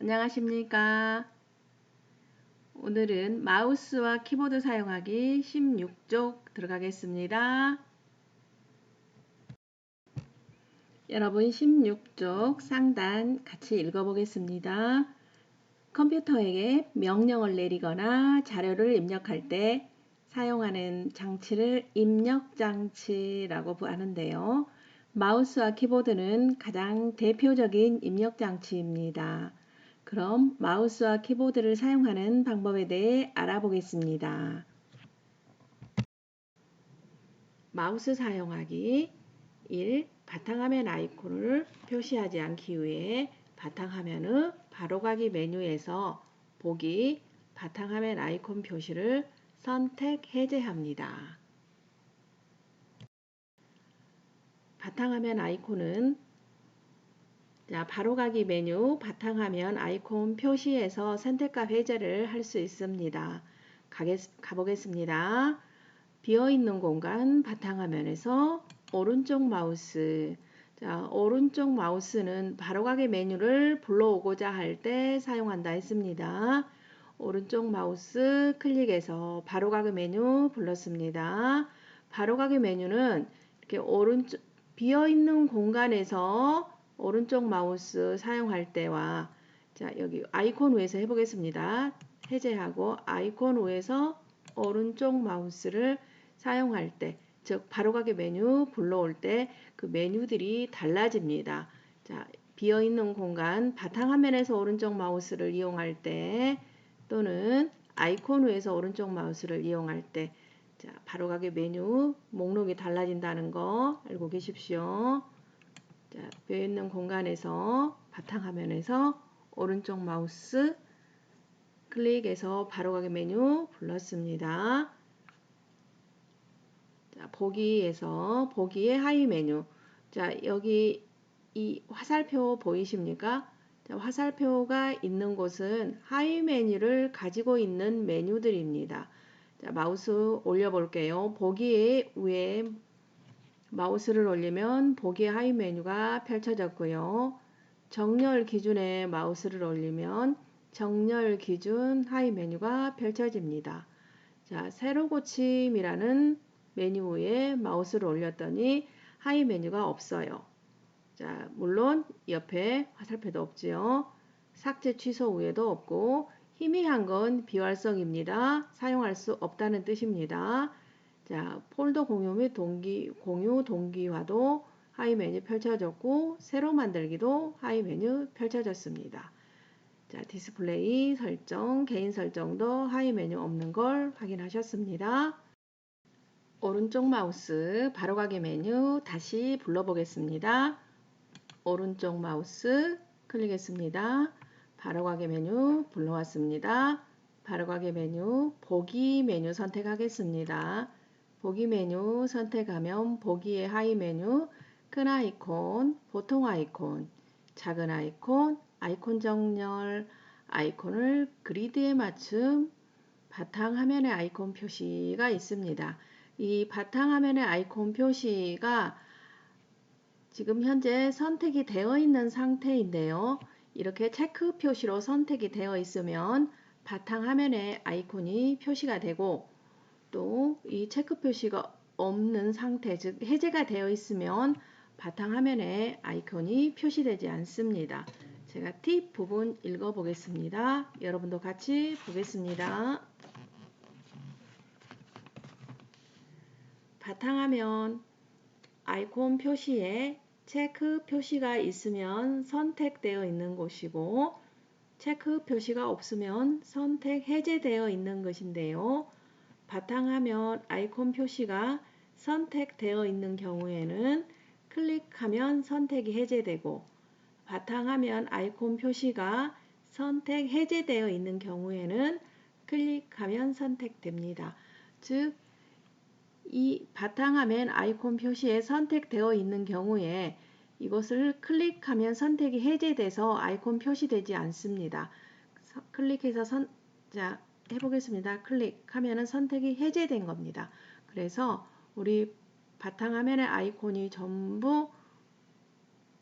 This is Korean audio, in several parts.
안녕하십니까. 오늘은 마우스와 키보드 사용하기 16쪽 들어가겠습니다. 여러분 16쪽 상단 같이 읽어보겠습니다. 컴퓨터에게 명령을 내리거나 자료를 입력할 때 사용하는 장치를 입력장치라고 하는데요. 마우스와 키보드는 가장 대표적인 입력장치입니다. 그럼 마우스와 키보드를 사용하는 방법에 대해 알아보겠습니다. 마우스 사용하기 1. 바탕화면 아이콘을 표시하지 않기 위해 바탕화면의 바로가기 메뉴에서 보기 바탕화면 아이콘 표시를 선택 해제합니다. 바탕화면 아이콘은 바로가기 메뉴 바탕화면 아이콘 표시에서 선택과 해제를 할 수 있습니다. 가보겠습니다. 비어있는 공간 바탕화면에서 오른쪽 마우스 오른쪽 마우스는 바로가기 메뉴를 불러오고자 할 때 사용한다 했습니다. 오른쪽 마우스 클릭해서 바로가기 메뉴 불렀습니다. 바로가기 메뉴는 이렇게 오른쪽 비어있는 공간에서 오른쪽 마우스 사용할 때와 여기 아이콘 위에서 해보겠습니다. 해제하고 아이콘 위에서 오른쪽 마우스를 사용할 때, 즉 바로가기 메뉴 불러올 때 그 메뉴들이 달라집니다. 비어있는 공간 바탕화면에서 오른쪽 마우스를 이용할 때 또는 아이콘 위에서 오른쪽 마우스를 이용할 때 바로가기 메뉴 목록이 달라진다는 거 알고 계십시오. 비어있는 공간에서 바탕화면에서 오른쪽 마우스 클릭해서 바로가기 메뉴 불렀습니다. 보기에서 보기의 하위 메뉴. 여기 이 화살표 보이십니까? 화살표가 있는 곳은 하위 메뉴를 가지고 있는 메뉴들입니다. 마우스 올려볼게요. 보기 위에 마우스를 올리면 보기의 하위 메뉴가 펼쳐졌고요. 정렬 기준에 마우스를 올리면 정렬 기준 하위 메뉴가 펼쳐집니다. 세로 고침이라는 메뉴 위에 마우스를 올렸더니 하위 메뉴가 없어요. 물론 옆에 화살표도 없지요. 삭제 취소 위에도 없고 희미한 건 비활성입니다. 사용할 수 없다는 뜻입니다. 폴더 공유 및 공유 동기화도 하위 메뉴 펼쳐졌고 새로 만들기도 하위 메뉴 펼쳐졌습니다. 디스플레이 설정, 개인 설정도 하위 메뉴 없는 걸 확인하셨습니다. 오른쪽 마우스 바로가기 메뉴 다시 불러보겠습니다. 오른쪽 마우스 클릭했습니다. 바로가기 메뉴 불러왔습니다. 바로가기 메뉴 보기 메뉴 선택하겠습니다. 보기 메뉴 선택하면 보기의 하위 메뉴 큰 아이콘, 보통 아이콘, 작은 아이콘, 아이콘 정렬, 아이콘을 그리드에 맞춤, 바탕화면의 아이콘 표시가 있습니다. 이 바탕화면의 아이콘 표시가 지금 현재 선택이 되어 있는 상태인데요. 이렇게 체크 표시로 선택이 되어 있으면 바탕화면에 아이콘이 표시가 되고 또 이 체크 표시가 없는 상태, 즉 해제가 되어 있으면 바탕화면에 아이콘이 표시되지 않습니다. 제가 팁 부분 읽어보겠습니다. 여러분도 같이 보겠습니다. 바탕화면 아이콘 표시에 체크 표시가 있으면 선택되어 있는 곳이고 체크 표시가 없으면 선택 해제되어 있는 것인데요. 바탕화면 아이콘 표시가 선택되어 있는 경우에는 클릭하면 선택이 해제되고 바탕화면 아이콘 표시가 선택 해제되어 있는 경우에는 클릭하면 선택됩니다. 즉, 이 바탕화면 아이콘 표시에 선택되어 있는 경우에 이것을 클릭하면 선택이 해제돼서 아이콘 표시되지 않습니다. 클릭해서 해보겠습니다. 클릭하면 선택이 해제된 겁니다. 그래서 우리 바탕화면의 아이콘이 전부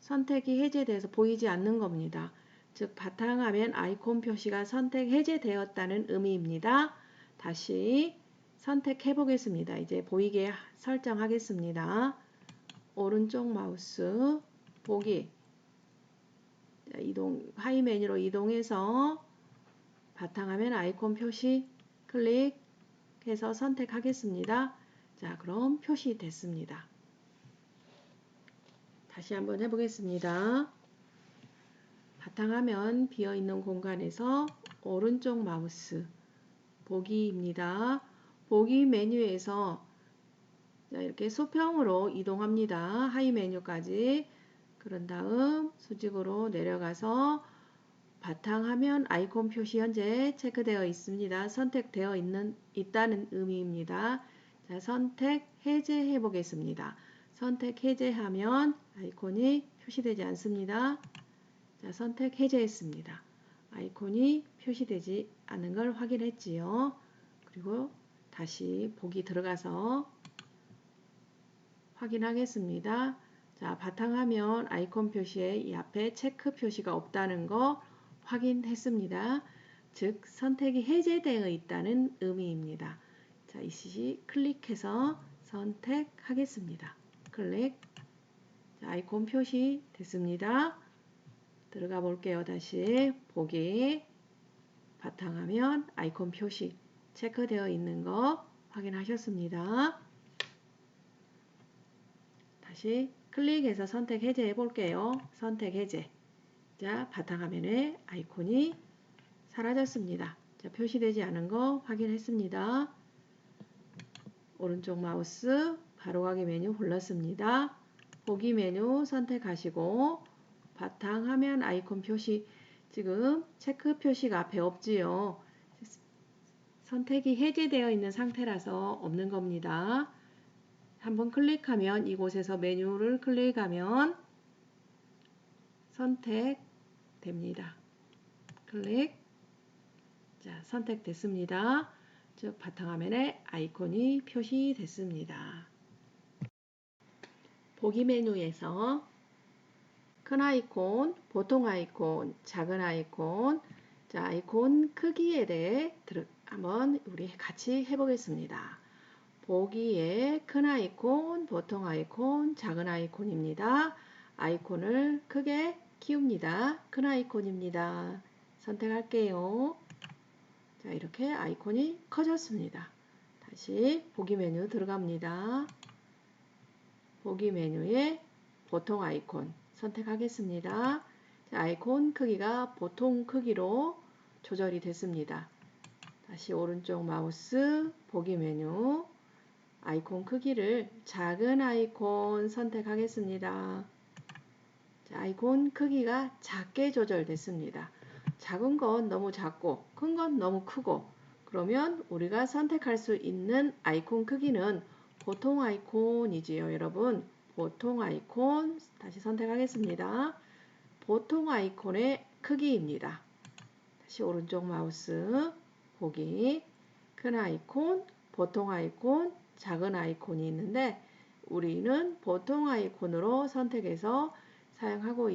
선택이 해제돼서 보이지 않는 겁니다. 즉 바탕화면 아이콘 표시가 선택 해제되었다는 의미입니다. 다시 선택해 보겠습니다. 이제 보이게 설정하겠습니다. 오른쪽 마우스 보기, 이동, 하이 메뉴로 이동해서 바탕화면 아이콘 표시 클릭해서 선택하겠습니다. 자, 그럼 표시됐습니다. 다시 한번 해보겠습니다. 바탕화면 비어있는 공간에서 오른쪽 마우스 보기입니다. 보기 메뉴에서 이렇게 수평으로 이동합니다. 하이 메뉴까지. 그런 다음 수직으로 내려가서 바탕화면 아이콘 표시 현재 체크되어 있습니다. 선택되어 있다는 의미입니다. 자, 선택 해제해 보겠습니다. 선택 해제하면 아이콘이 표시되지 않습니다. 자, 선택 해제했습니다. 아이콘이 표시되지 않은 걸 확인했지요. 그리고 다시 보기 들어가서 확인하겠습니다. 자, 바탕화면 아이콘 표시에 이 앞에 체크 표시가 없다는 거 확인했습니다. 즉 선택이 해제되어 있다는 의미입니다. 자, 이시 클릭해서 선택하겠습니다. 클릭. 자, 아이콘 표시 됐습니다. 들어가 볼게요. 다시 보기, 바탕화면 아이콘 표시 체크되어 있는 거 확인하셨습니다. 다시 클릭해서 선택 해제해 볼게요. 선택 해제. 자, 바탕화면에 아이콘이 사라졌습니다. 자, 표시되지 않은 거 확인했습니다. 오른쪽 마우스 바로가기 메뉴 골랐습니다. 보기 메뉴 선택하시고 바탕화면 아이콘 표시, 지금 체크 표시가 앞에 없지요. 선택이 해제되어 있는 상태라서 없는 겁니다. 한번 클릭하면 이곳에서 메뉴를 클릭하면 선택됩니다. 클릭. 자, 선택됐습니다. 즉 바탕화면에 아이콘이 표시됐습니다. 보기 메뉴에서 큰 아이콘, 보통 아이콘, 작은 아이콘, 자, 아이콘 크기에 대해 한번 우리 같이 해보겠습니다. 보기에 큰 아이콘, 보통 아이콘, 작은 아이콘입니다. 아이콘을 크게 키웁니다. 큰 아이콘입니다. 선택할게요. 자, 이렇게 아이콘이 커졌습니다. 다시 보기 메뉴 들어갑니다. 보기 메뉴에 보통 아이콘 선택하겠습니다. 자, 아이콘 크기가 보통 크기로 조절이 됐습니다. 다시 오른쪽 마우스 보기 메뉴 아이콘 크기를 작은 아이콘 선택하겠습니다. 자, 아이콘 크기가 작게 조절됐습니다. 작은 건 너무 작고 큰 건 너무 크고, 그러면 우리가 선택할 수 있는 아이콘 크기는 보통 아이콘이지요. 여러분, 보통 아이콘 다시 선택하겠습니다. 보통 아이콘의 크기입니다. 다시 오른쪽 마우스 보기, 큰 아이콘, 보통 아이콘, 작은 아이콘이 있는데 우리는 보통 아이콘으로 선택해서 사용하고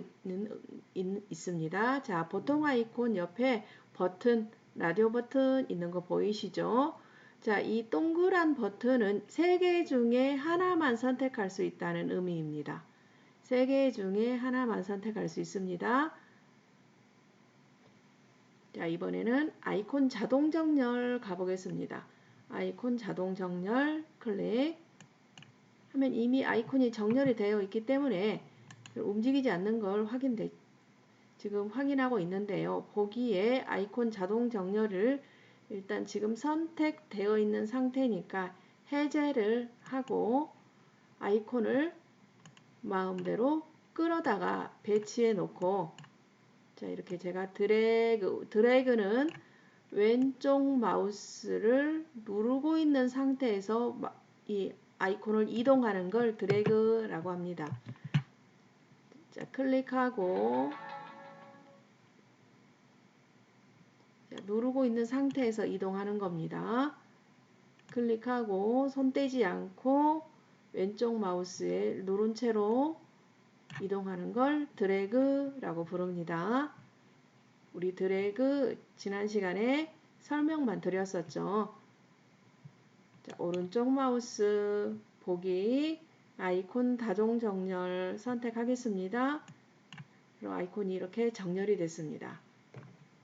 있습니다. 자, 보통 아이콘 옆에 버튼, 라디오 버튼 있는 거 보이시죠? 자, 이 동그란 버튼은 3개 중에 하나만 선택할 수 있다는 의미입니다. 3개 중에 하나만 선택할 수 있습니다. 자, 이번에는 아이콘 자동 정렬 가보겠습니다. 아이콘 자동 정렬 클릭 하면 이미 아이콘이 정렬이 되어 있기 때문에 움직이지 않는 걸 지금 확인하고 있는데요. 보기에 아이콘 자동 정렬을 일단 지금 선택되어 있는 상태니까 해제를 하고 아이콘을 마음대로 끌어다가 배치해 놓고, 자, 이렇게 제가 드래그는 왼쪽 마우스를 누르고 있는 상태에서 이 아이콘을 이동하는 걸 드래그라고 합니다. 자, 클릭하고 자, 누르고 있는 상태에서 이동하는 겁니다. 클릭하고 손 떼지 않고 왼쪽 마우스에 누른 채로 이동하는 걸 드래그라고 부릅니다. 우리 드래그 지난 시간에 설명만 드렸었죠. 자, 오른쪽 마우스 보기 아이콘 다동 정렬 선택하겠습니다. 그럼 아이콘이 이렇게 정렬이 됐습니다.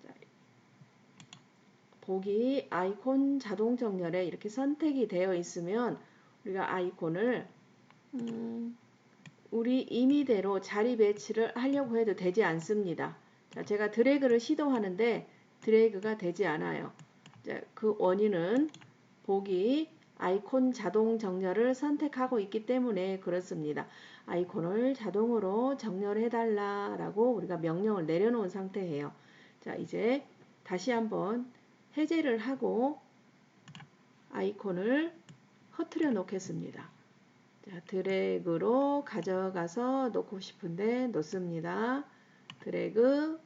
자, 보기 아이콘 자동 정렬에 이렇게 선택이 되어 있으면 우리가 아이콘을 우리 임의대로 자리 배치를 하려고 해도 되지 않습니다. 자, 제가 드래그를 시도하는데 드래그가 되지 않아요. 자, 그 원인은 보기 아이콘 자동 정렬을 선택하고 있기 때문에 그렇습니다. 아이콘을 자동으로 정렬해 달라라고 우리가 명령을 내려놓은 상태예요. 자, 이제 다시 한번 해제를 하고 아이콘을 흐트려 놓겠습니다. 자, 드래그로 가져가서 놓고 싶은데 놓습니다. 드래그,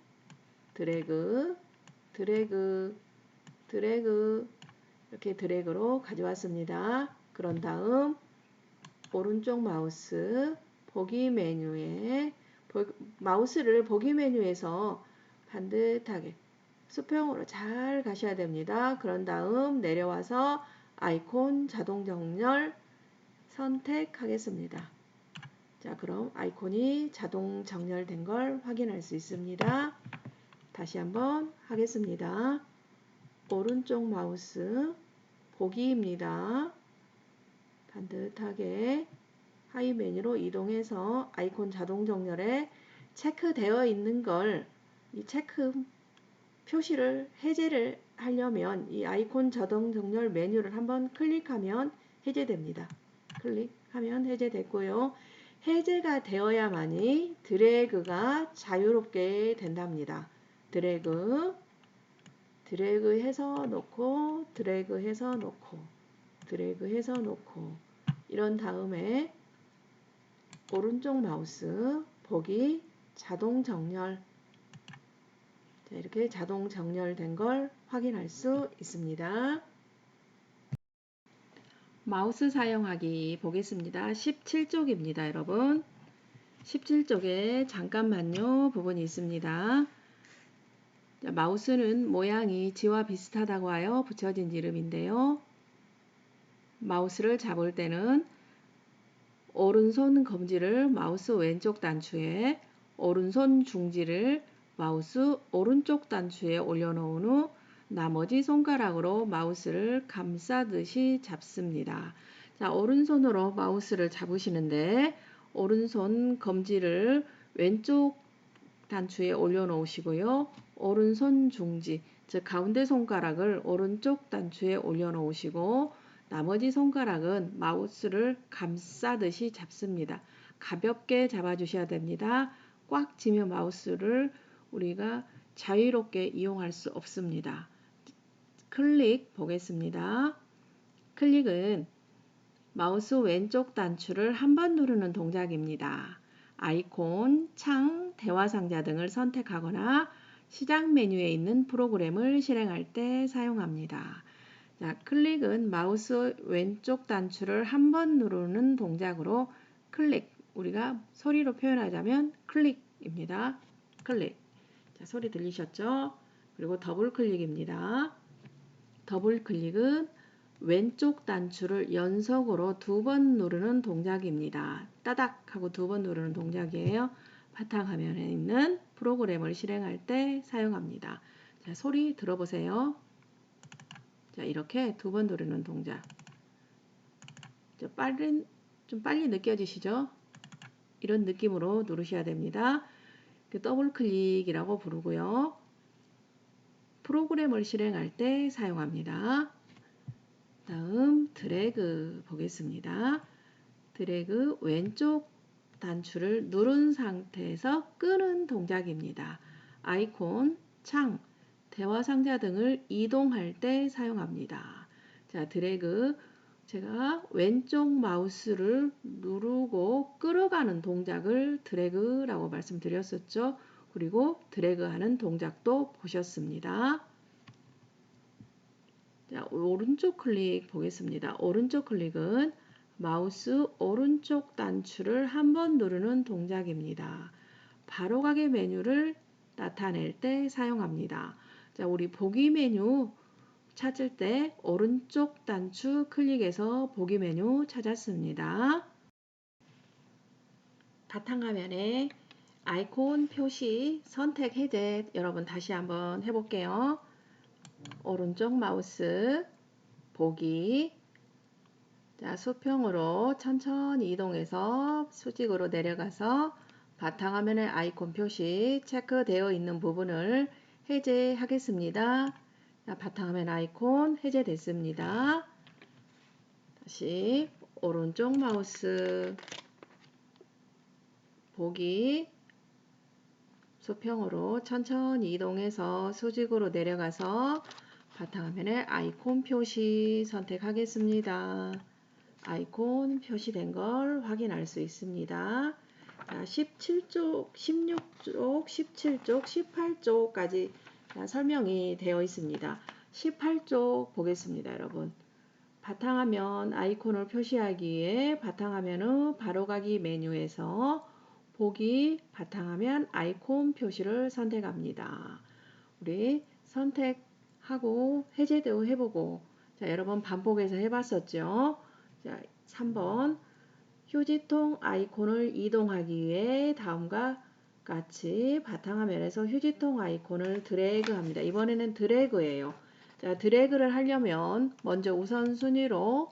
드래그, 드래그, 드래그 이렇게 드래그로 가져왔습니다. 그런 다음 오른쪽 마우스 보기 메뉴에 마우스를 보기 메뉴에서 반듯하게 수평으로 잘 가셔야 됩니다. 그런 다음 내려와서 아이콘 자동 정렬 선택하겠습니다. 자, 그럼 아이콘이 자동 정렬된 걸 확인할 수 있습니다. 다시 한번 하겠습니다. 오른쪽 마우스 보기입니다. 반듯하게 하위 메뉴로 이동해서 아이콘 자동 정렬에 체크되어 있는 걸 이 체크 표시를 해제를 하려면 이 아이콘 자동 정렬 메뉴를 한번 클릭하면 해제됩니다. 클릭하면 해제됐고요. 해제가 되어야만이 드래그가 자유롭게 된답니다. 드래그 해서 놓고 드래그 해서 놓고 드래그 해서 놓고 이런 다음에 오른쪽 마우스 보기 자동 정렬 자, 이렇게 자동 정렬된 걸 확인할 수 있습니다. 마우스 사용하기 보겠습니다. 17쪽입니다, 여러분. 17쪽에 잠깐만요 부분이 있습니다. 자, 마우스는 모양이 지와 비슷하다고 하여 붙여진 이름인데요. 마우스를 잡을 때는 오른손 검지를 마우스 왼쪽 단추에 오른손 중지를 마우스 오른쪽 단추에 올려놓은 후 나머지 손가락으로 마우스를 감싸듯이 잡습니다. 자, 오른손으로 마우스를 잡으시는데 오른손 검지를 왼쪽 단추에 올려놓으시고요. 오른손 중지, 즉 가운데 손가락을 오른쪽 단추에 올려놓으시고 나머지 손가락은 마우스를 감싸듯이 잡습니다. 가볍게 잡아주셔야 됩니다. 꽉 쥐면 마우스를 우리가 자유롭게 이용할 수 없습니다. 클릭 보겠습니다. 클릭은 마우스 왼쪽 단추를 한 번 누르는 동작입니다. 아이콘, 창, 대화 상자 등을 선택하거나 시작 메뉴에 있는 프로그램을 실행할 때 사용합니다. 자, 클릭은 마우스 왼쪽 단추를 한 번 누르는 동작으로 클릭, 우리가 소리로 표현하자면 클릭입니다. 클릭. 자, 소리 들리셨죠? 그리고 더블 클릭입니다. 더블 클릭은 왼쪽 단추를 연속으로 두 번 누르는 동작입니다. 따닥 하고 두 번 누르는 동작이에요. 바탕화면에 있는 프로그램을 실행할 때 사용합니다. 자, 소리 들어보세요. 자, 이렇게 두 번 누르는 동작. 좀 빨리 느껴지시죠? 이런 느낌으로 누르셔야 됩니다. 더블 클릭이라고 부르고요. 프로그램을 실행할 때 사용합니다. 다음 드래그 보겠습니다. 드래그 왼쪽 단추를 누른 상태에서 끄는 동작입니다. 아이콘, 창, 대화 상자 등을 이동할 때 사용합니다. 자, 드래그 제가 왼쪽 마우스를 누르고 끌어가는 동작을 드래그라고 말씀드렸었죠. 그리고 드래그하는 동작도 보셨습니다. 자, 오른쪽 클릭 보겠습니다. 오른쪽 클릭은 마우스 오른쪽 단추를 한 번 누르는 동작입니다. 바로가기 메뉴를 나타낼 때 사용합니다. 자, 우리 보기 메뉴 찾을 때 오른쪽 단추 클릭해서 보기 메뉴 찾았습니다. 바탕화면에 아이콘 표시 선택 해제 여러분 다시 한번 해볼게요. 오른쪽 마우스 보기, 자, 수평으로 천천히 이동해서 수직으로 내려가서 바탕화면의 아이콘 표시 체크되어 있는 부분을 해제하겠습니다. 자, 바탕화면 아이콘 해제됐습니다. 다시 오른쪽 마우스 보기, 수평으로 천천히 이동해서 수직으로 내려가서 바탕화면에 아이콘 표시 선택하겠습니다. 아이콘 표시된 걸 확인할 수 있습니다. 자, 17쪽, 16쪽, 17쪽, 18쪽까지 설명이 되어 있습니다. 18쪽 보겠습니다, 여러분. 바탕화면 아이콘을 표시하기 위해 바탕화면의 바로가기 메뉴에서 보기 바탕화면 아이콘 표시를 선택합니다. 우리 선택하고 해제도 해보고, 자, 여러 번 반복해서 해봤었죠. 자, 3번 휴지통 아이콘을 이동하기 위해 다음과 같이 바탕화면에서 휴지통 아이콘을 드래그합니다. 이번에는 드래그예요. 자, 드래그를 하려면 먼저 우선순위로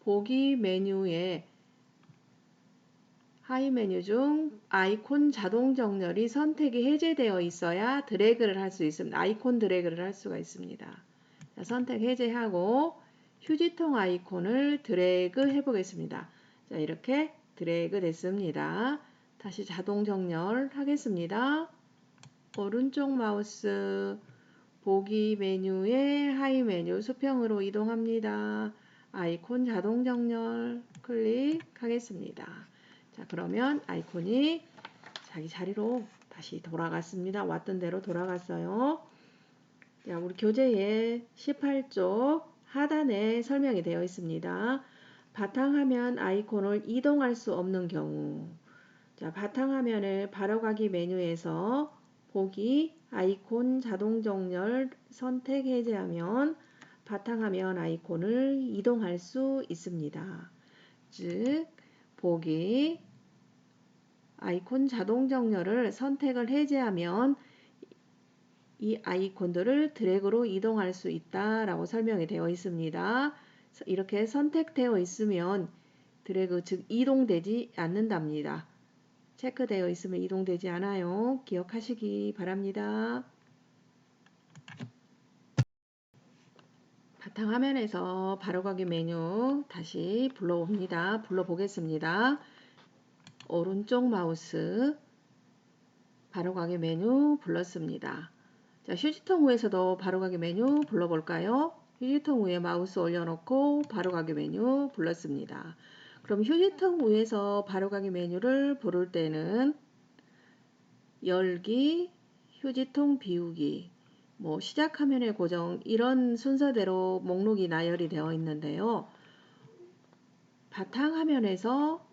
보기 메뉴에 하이 메뉴 중 아이콘 자동 정렬이 선택이 해제되어 있어야 드래그를 할 수 있습니다. 아이콘 드래그를 할 수가 있습니다. 자, 선택 해제하고 휴지통 아이콘을 드래그 해보겠습니다. 자, 이렇게 드래그 됐습니다. 다시 자동 정렬 하겠습니다. 오른쪽 마우스 보기 메뉴에 하이 메뉴 수평으로 이동합니다. 아이콘 자동 정렬 클릭하겠습니다. 자, 그러면 아이콘이 자기 자리로 다시 돌아갔습니다. 왔던 대로 돌아갔어요. 자, 우리 교재의 18쪽 하단에 설명이 되어 있습니다. 바탕화면 아이콘을 이동할 수 없는 경우, 자, 바탕화면을 바로가기 메뉴에서 보기 아이콘 자동 정렬 선택 해제하면 바탕화면 아이콘을 이동할 수 있습니다. 즉, 보기 아이콘 자동 정렬을 선택을 해제하면 이 아이콘들을 드래그로 이동할 수 있다라고 설명이 되어 있습니다. 이렇게 선택되어 있으면 드래그, 즉 이동되지 않는답니다. 체크되어 있으면 이동되지 않아요. 기억하시기 바랍니다. 바탕화면에서 바로가기 메뉴 다시 불러보겠습니다. 오른쪽 마우스 바로가기 메뉴 불렀습니다. 자, 휴지통 위에서도 바로가기 메뉴 불러볼까요? 휴지통 위에 마우스 올려놓고 바로가기 메뉴 불렀습니다. 그럼 휴지통 위에서 바로가기 메뉴를 부를 때는 열기, 휴지통 비우기, 뭐 시작 화면의 고정 이런 순서대로 목록이 나열이 되어 있는데요. 바탕화면에서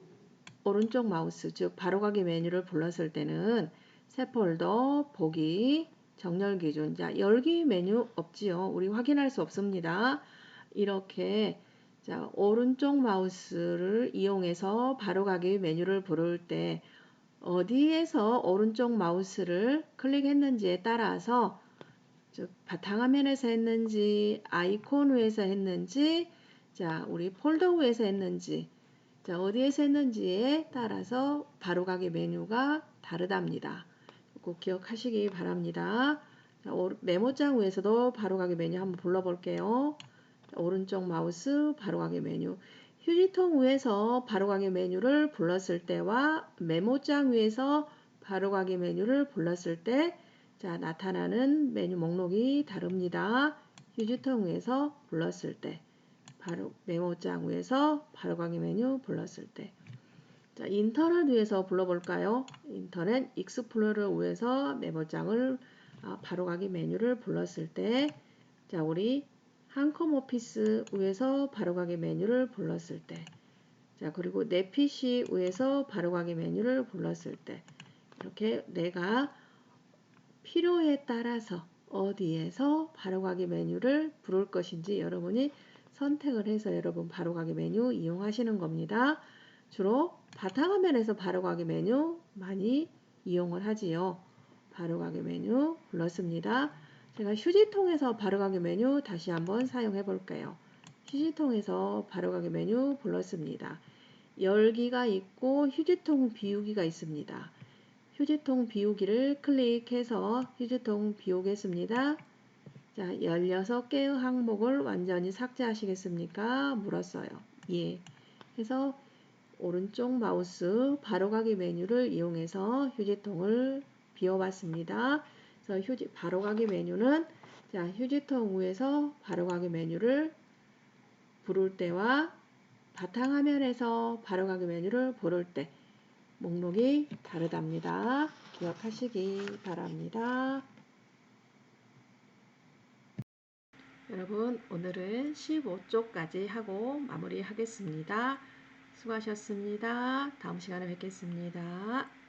오른쪽 마우스 즉 바로가기 메뉴를 불렀을 때는 새 폴더 보기 정렬 기준, 자, 열기 메뉴 없지요. 우리 확인할 수 없습니다. 이렇게 자, 오른쪽 마우스를 이용해서 바로가기 메뉴를 부를 때 어디에서 오른쪽 마우스를 클릭했는지에 따라서 즉 바탕화면에서 했는지 아이콘 위에서 했는지 자, 우리 폴더 위에서 했는지 자, 어디에서 했는지에 따라서 바로가기 메뉴가 다르답니다. 꼭 기억하시기 바랍니다. 자, 메모장 위에서도 바로가기 메뉴 한번 불러볼게요. 자, 오른쪽 마우스 바로가기 메뉴. 휴지통 위에서 바로가기 메뉴를 불렀을 때와 메모장 위에서 바로가기 메뉴를 불렀을 때 자, 나타나는 메뉴 목록이 다릅니다. 휴지통 위에서 불렀을 때 바로 메모장 위에서 바로가기 메뉴 불렀을 때 자, 인터넷 위에서 불러볼까요? 인터넷 익스플로러 위에서 메모장을 바로가기 메뉴를 불렀을 때 자, 우리 한컴 오피스 위에서 바로가기 메뉴를 불렀을 때 자, 그리고 내 PC 위에서 바로가기 메뉴를 불렀을 때 이렇게 내가 필요에 따라서 어디에서 바로가기 메뉴를 부를 것인지 여러분이 선택을 해서 여러분 바로가기 메뉴 이용하시는 겁니다. 주로 바탕화면에서 바로가기 메뉴 많이 이용을 하지요. 바로가기 메뉴 불렀습니다. 제가 휴지통에서 바로가기 메뉴 다시 한번 사용해 볼게요. 휴지통에서 바로가기 메뉴 불렀습니다. 열기가 있고 휴지통 비우기가 있습니다. 휴지통 비우기를 클릭해서 휴지통 비우겠습니다. 자, 16개의 항목을 완전히 삭제하시겠습니까? 물었어요. 예. 그래서 오른쪽 마우스 바로가기 메뉴를 이용해서 휴지통을 비워봤습니다. 그래서 바로가기 메뉴는 자, 휴지통 위에서 바로가기 메뉴를 부를 때와 바탕화면에서 바로가기 메뉴를 부를 때 목록이 다르답니다. 기억하시기 바랍니다. 여러분 오늘은 15쪽까지 하고 마무리하겠습니다. 수고하셨습니다. 다음 시간에 뵙겠습니다.